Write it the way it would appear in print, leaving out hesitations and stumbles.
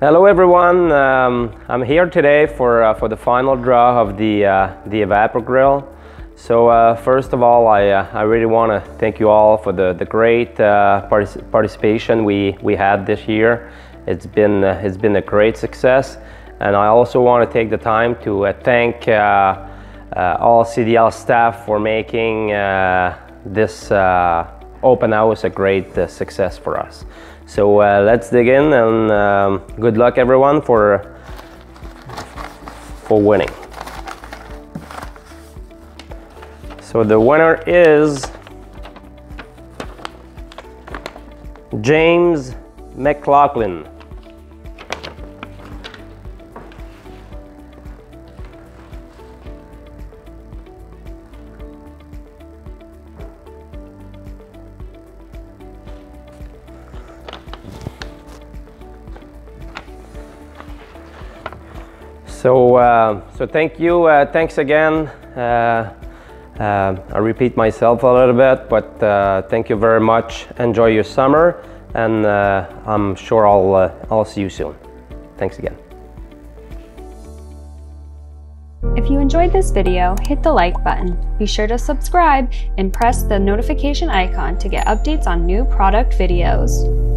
Hello everyone, I'm here today for the final draw of the EvapoGrill. So first of all, I really want to thank you all for the great participation we had this year. It's been a great success, and I also want to take the time to thank all CDL staff for making this open house a great success for us. So let's dig in, and good luck everyone for winning. So the winner is James McLaughlin. So thank you, thanks again. I repeat myself a little bit, but thank you very much. Enjoy your summer, and I'm sure I'll see you soon. Thanks again. If you enjoyed this video, hit the like button. Be sure to subscribe and press the notification icon to get updates on new product videos.